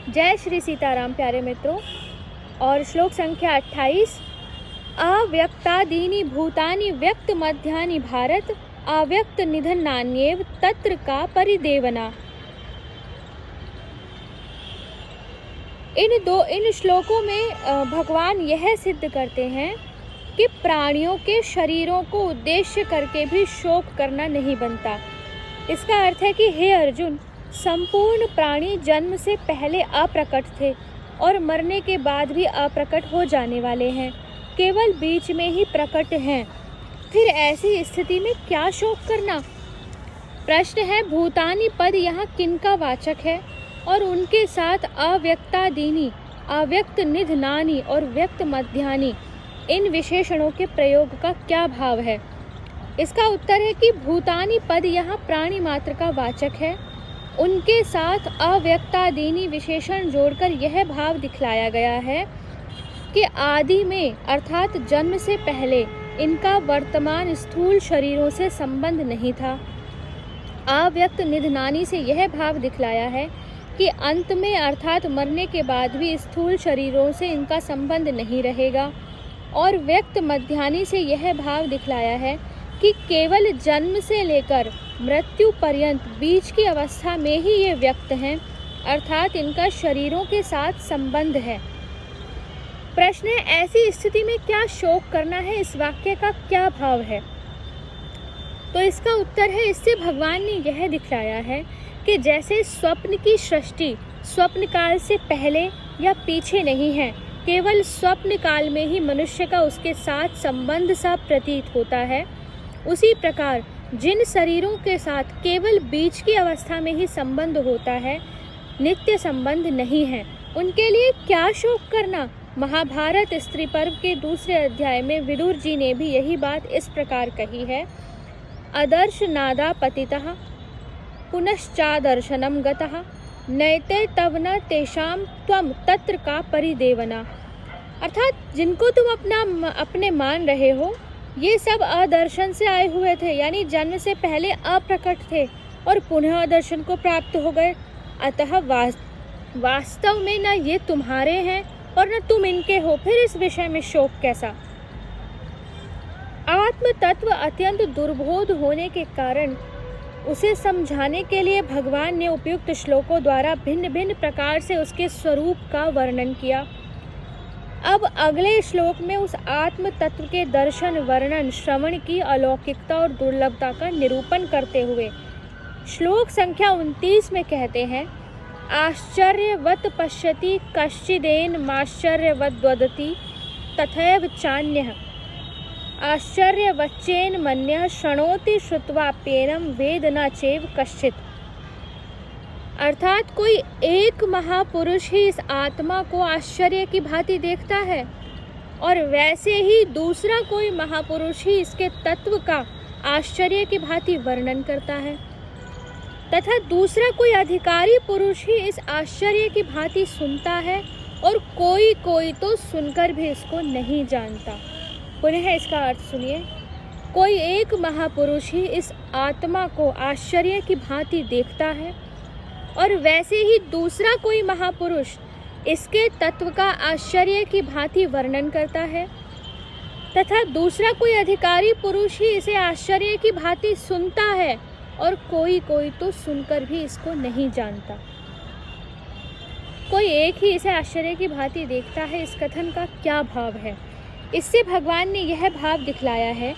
जय श्री सीताराम प्यारे मित्रों। और श्लोक संख्या 28। अव्यक्तादीनि भूतानि व्यक्त मध्यानि भारत अव्यक्त निधन नान्येव तत्र का परिदेवना। इन श्लोकों में भगवान यह सिद्ध करते हैं कि प्राणियों के शरीरों को उद्देश्य करके भी शोक करना नहीं बनता। इसका अर्थ है कि हे अर्जुन, संपूर्ण प्राणी जन्म से पहले अप्रकट थे और मरने के बाद भी अप्रकट हो जाने वाले हैं, केवल बीच में ही प्रकट हैं। फिर ऐसी स्थिति में क्या शोक करना? प्रश्न है, भूतानि पद यहाँ किनका वाचक है और उनके साथ अव्यक्तादीनि, अव्यक्त निधनानि और व्यक्त मध्यानि, इन विशेषणों के प्रयोग का क्या भाव है? इसका उत्तर है कि भूतानि पद यहाँ प्राणी मात्र का वाचक है। उनके साथ अव्यक्तादीनि विशेषण जोड़कर यह भाव दिखलाया गया है कि आदि में अर्थात जन्म से पहले इनका वर्तमान स्थूल शरीरों से संबंध नहीं था। अव्यक्त निधनानि से यह भाव दिखलाया है कि अंत में अर्थात मरने के बाद भी स्थूल शरीरों से इनका संबंध नहीं रहेगा। और व्यक्त मध्यानि से यह भाव दिखलाया है कि केवल जन्म से लेकर मृत्यु पर्यंत बीच की अवस्था में ही ये व्यक्त हैं, अर्थात इनका शरीरों के साथ संबंध है। प्रश्न है, ऐसी स्थिति में क्या शोक करना है? इस वाक्य का क्या भाव है? तो इसका उत्तर है, इससे भगवान ने यह दिखलाया है कि जैसे स्वप्न की सृष्टि स्वप्न काल से पहले या पीछे नहीं है, केवल स्वप्न काल में ही मनुष्य का उसके साथ संबंध सा प्रतीत होता है, उसी प्रकार जिन शरीरों के साथ केवल बीच की अवस्था में ही संबंध होता है, नित्य संबंध नहीं है, उनके लिए क्या शोक करना? महाभारत स्त्री पर्व के दूसरे अध्याय में विदुर जी ने भी यही बात इस प्रकार कही है। अदर्श नादा पतितः पुनश्चादर्शनम गतः नैते तव न तेषाम त्वम तत्र का परिदेवना। अर्थात जिनको तुम अपने मान रहे हो, ये सब अदर्शन से आए हुए थे, यानी जन्म से पहले अप्रकट थे और पुनः दर्शन को प्राप्त हो गए। अतः वास्तव में न ये तुम्हारे हैं और न तुम इनके हो, फिर इस विषय में शोक कैसा? आत्म तत्व अत्यंत दुर्बोध होने के कारण उसे समझाने के लिए भगवान ने उपयुक्त श्लोकों द्वारा भिन्न भिन्न प्रकार से उसके स्वरूप का वर्णन किया। अब अगले श्लोक में उस आत्म तत्व के दर्शन, वर्णन, श्रवण की अलौकिकता और दुर्लभता का निरूपण करते हुए श्लोक संख्या 29 में कहते हैं, आश्चर्यवत् पश्यति कश्चिदेन माश्चर्यवद् वदति तथैव चान्यः आश्चर्यवच्चेन मन्यः शृणोति श्रुत्वाप्येनं वेद न चैव कश्चित्। अर्थात कोई एक महापुरुष ही इस आत्मा को आश्चर्य की भांति देखता है और वैसे ही दूसरा कोई महापुरुष ही इसके तत्व का आश्चर्य की भांति वर्णन करता है, तथा दूसरा कोई अधिकारी पुरुष ही इस आश्चर्य की भांति सुनता है और कोई कोई तो सुनकर भी इसको नहीं जानता। पुनः इसका अर्थ सुनिए, कोई एक महापुरुष ही इस आत्मा को आश्चर्य की भांति देखता है और वैसे ही दूसरा कोई महापुरुष इसके तत्व का आश्चर्य की भांति वर्णन करता है, तथा दूसरा कोई अधिकारी पुरुष ही इसे आश्चर्य की भांति सुनता है और कोई कोई तो सुनकर भी इसको नहीं जानता। कोई एक ही इसे आश्चर्य की भांति देखता है, इस कथन का क्या भाव है? इससे भगवान ने यह भाव दिखलाया है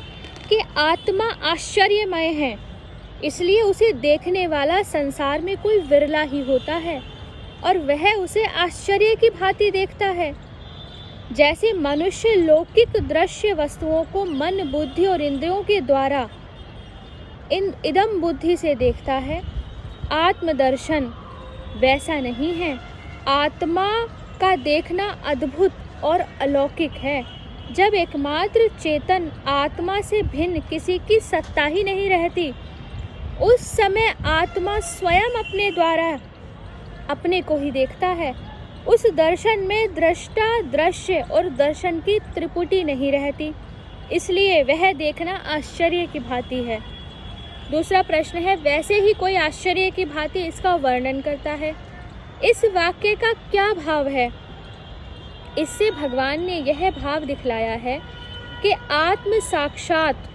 कि आत्मा आश्चर्यमय है, इसलिए उसे देखने वाला संसार में कोई विरला ही होता है और वह उसे आश्चर्य की भांति देखता है। जैसे मनुष्य लौकिक दृश्य वस्तुओं को मन, बुद्धि और इंद्रियों के द्वारा इदम बुद्धि से देखता है, आत्मदर्शन वैसा नहीं है। आत्मा का देखना अद्भुत और अलौकिक है। जब एकमात्र चेतन आत्मा से भिन्न किसी की सत्ता ही नहीं रहती, उस समय आत्मा स्वयं अपने द्वारा अपने को ही देखता है। उस दर्शन में दृष्टा, दृश्य और दर्शन की त्रिपुटी नहीं रहती, इसलिए वह देखना आश्चर्य की भांति है। दूसरा प्रश्न है, वैसे ही कोई आश्चर्य की भांति इसका वर्णन करता है। इस वाक्य का क्या भाव है? इससे भगवान ने यह भाव दिखलाया है कि आत्म साक्षात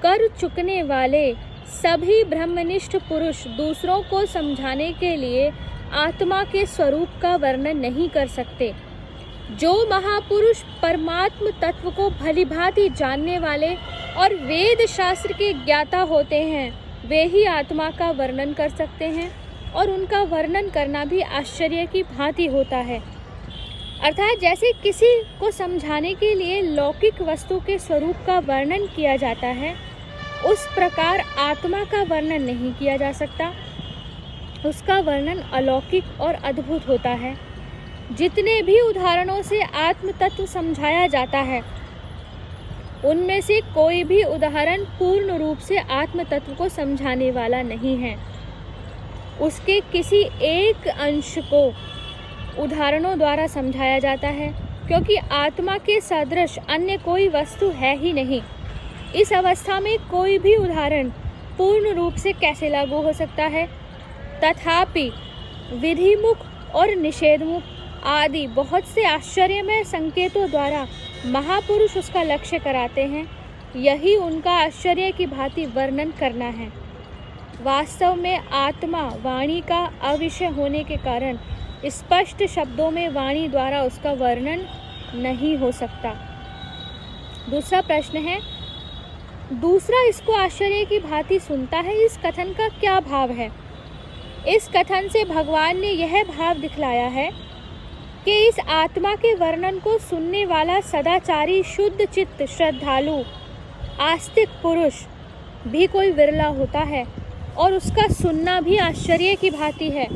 कर चुकने वाले सभी ब्रह्मनिष्ठ पुरुष दूसरों को समझाने के लिए आत्मा के स्वरूप का वर्णन नहीं कर सकते। जो महापुरुष परमात्म तत्व को भलीभांति जानने वाले और वेद शास्त्र के ज्ञाता होते हैं, वे ही आत्मा का वर्णन कर सकते हैं, और उनका वर्णन करना भी आश्चर्य की भांति होता है। अर्थात जैसे किसी को समझाने के लिए लौकिक वस्तु के स्वरूप का वर्णन किया जाता है, उस प्रकार आत्मा का वर्णन नहीं किया जा सकता। उसका वर्णन अलौकिक और अद्भुत होता है। जितने भी उदाहरणों से आत्म तत्व समझाया जाता है, उनमें से कोई भी उदाहरण पूर्ण रूप से आत्म तत्व को समझाने वाला नहीं है। उसके किसी एक अंश को उदाहरणों द्वारा समझाया जाता है, क्योंकि आत्मा के सदृश अन्य कोई वस्तु है ही नहीं। इस अवस्था में कोई भी उदाहरण पूर्ण रूप से कैसे लागू हो सकता है? तथापि विधिमुख और निषेधमुख आदि बहुत से आश्चर्यमय संकेतों द्वारा महापुरुष उसका लक्ष्य कराते हैं। यही उनका आश्चर्य की भांति वर्णन करना है। वास्तव में आत्मा वाणी का अविषय होने के कारण स्पष्ट शब्दों में वाणी द्वारा उसका वर्णन नहीं हो सकता। दूसरा प्रश्न है, दूसरा इसको आश्चर्य की भांति सुनता है, इस कथन का क्या भाव है? इस कथन से भगवान ने यह भाव दिखलाया है कि इस आत्मा के वर्णन को सुनने वाला सदाचारी शुद्ध चित्त श्रद्धालु आस्तिक पुरुष भी कोई विरला होता है, और उसका सुनना भी आश्चर्य की भांति है।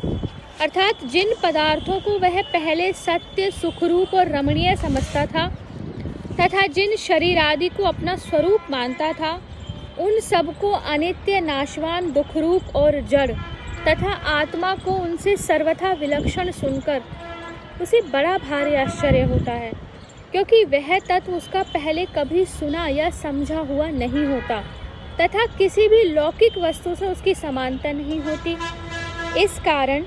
अर्थात जिन पदार्थों को वह पहले सत्य, सुखरूप और रमणीय समझता था तथा जिन शरीर आदि को अपना स्वरूप मानता था, उन सबको अनित्य, नाशवान, दुखरूप और जड़ तथा आत्मा को उनसे सर्वथा विलक्षण सुनकर उसे बड़ा भारी आश्चर्य होता है, क्योंकि वह तत्व उसका पहले कभी सुना या समझा हुआ नहीं होता तथा किसी भी लौकिक वस्तु से उसकी समानता नहीं होती। इस कारण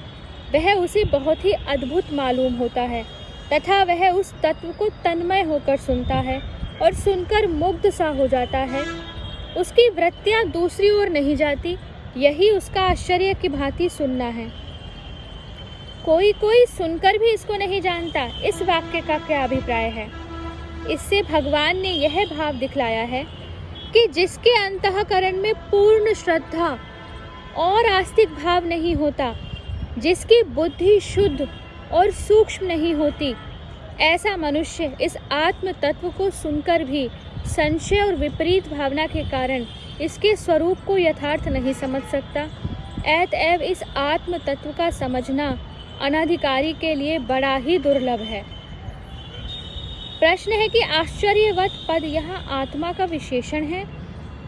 वह उसे बहुत ही अद्भुत मालूम होता है तथा वह उस तत्व को तन्मय होकर सुनता है और सुनकर मुग्ध सा हो जाता है। उसकी वृत्तियाँ दूसरी ओर नहीं जाती। यही उसका आश्चर्य की भांति सुनना है। कोई कोई सुनकर भी इसको नहीं जानता। इस वाक्य का क्या अभिप्राय है? इससे भगवान ने यह भाव दिखलाया है कि जिसके अंतःकरण में पूर्ण श्रद्धा और आस्तिक भाव नहीं होता, जिसकी बुद्धि शुद्ध और सूक्ष्म नहीं होती, ऐसा मनुष्य इस आत्म तत्व को सुनकर भी संशय और विपरीत भावना के कारण इसके स्वरूप को यथार्थ नहीं समझ सकता। अतएव इस आत्म तत्व का समझना अनाधिकारी के लिए बड़ा ही दुर्लभ है। प्रश्न है कि आश्चर्यवत पद यहाँ आत्मा का विशेषण है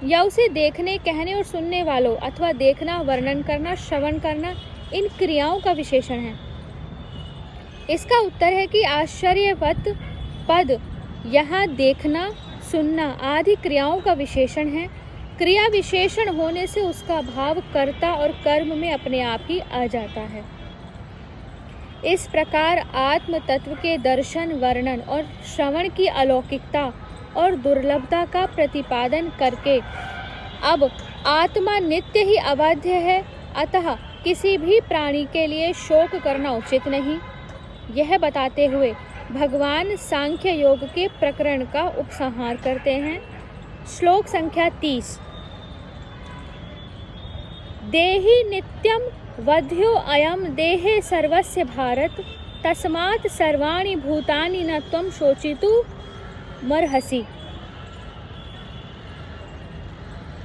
या उसे देखने, कहने और सुनने वालों अथवा देखना, वर्णन करना, श्रवण करना, इन क्रियाओं का विशेषण है? इसका उत्तर है कि आश्चर्यवत पद यहाँ देखना, सुनना आदि क्रियाओं का विशेषण है। क्रिया विशेषण होने से उसका भाव कर्ता और कर्म में अपने आप ही आ जाता है। इस प्रकार आत्म तत्व के दर्शन, वर्णन और श्रवण की अलौकिकता और दुर्लभता का प्रतिपादन करके अब आत्मा नित्य ही अबाध्य है, अतः किसी भी प्राणी के लिए शोक करना उचित नहीं, यह बताते हुए भगवान सांख्य योग के प्रकरण का उपसंहार करते हैं। श्लोक संख्या 30। देहि नित्यम वध्यो अयम देहे सर्वस्य भारत, तस्मात् सर्वाणि भूतानि न त्वं शोचितु मर्हसि।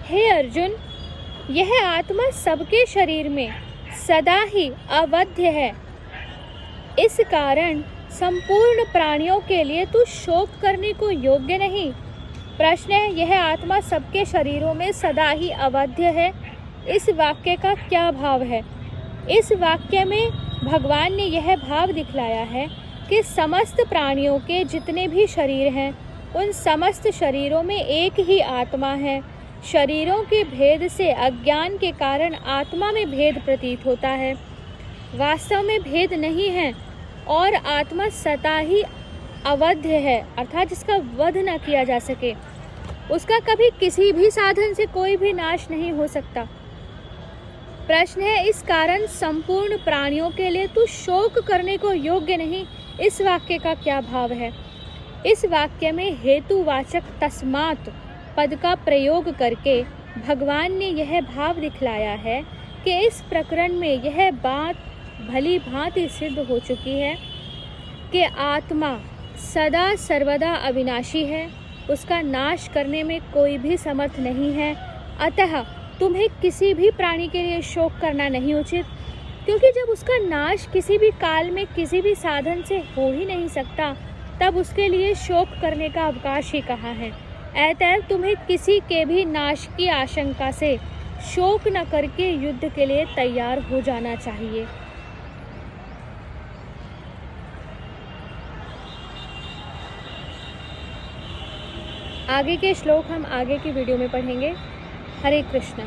हे अर्जुन, यह आत्मा सबके शरीर में सदा ही अवध्य है। इस कारण संपूर्ण प्राणियों के लिए तू शोक करने को योग्य नहीं। प्रश्न है, यह आत्मा सबके शरीरों में सदा ही अवध्य है, इस वाक्य का क्या भाव है? इस वाक्य में भगवान ने यह भाव दिखलाया है कि समस्त प्राणियों के जितने भी शरीर हैं, उन समस्त शरीरों में एक ही आत्मा है। शरीरों के भेद से अज्ञान के कारण आत्मा में भेद प्रतीत होता है। वास्तव में भेद नहीं है और आत्मा सदा ही अवध्य है, अर्थात जिसका वध न किया जा सके, उसका कभी किसी भी साधन से कोई भी नाश नहीं हो सकता। प्रश्न है, इस कारण संपूर्ण प्राणियों के लिए तू शोक करने को योग्य नहीं, इस वाक्य का क्या भाव है? इस वाक्य में हेतुवाचक तस्मात् पद का प्रयोग करके भगवान ने यह भाव दिखलाया है कि इस प्रकरण में यह बात भली भांति सिद्ध हो चुकी है कि आत्मा सदा सर्वदा अविनाशी है, उसका नाश करने में कोई भी समर्थ नहीं है। अतः तुम्हें किसी भी प्राणी के लिए शोक करना नहीं उचित, क्योंकि जब उसका नाश किसी भी काल में किसी भी साधन से हो ही नहीं सकता, तब उसके लिए शोक करने का अवकाश ही कहाँ है। अतः तुम्हें किसी के भी नाश की आशंका से शोक न करके युद्ध के लिए तैयार हो जाना चाहिए। आगे के श्लोक हम आगे की वीडियो में पढ़ेंगे। हरे कृष्ण।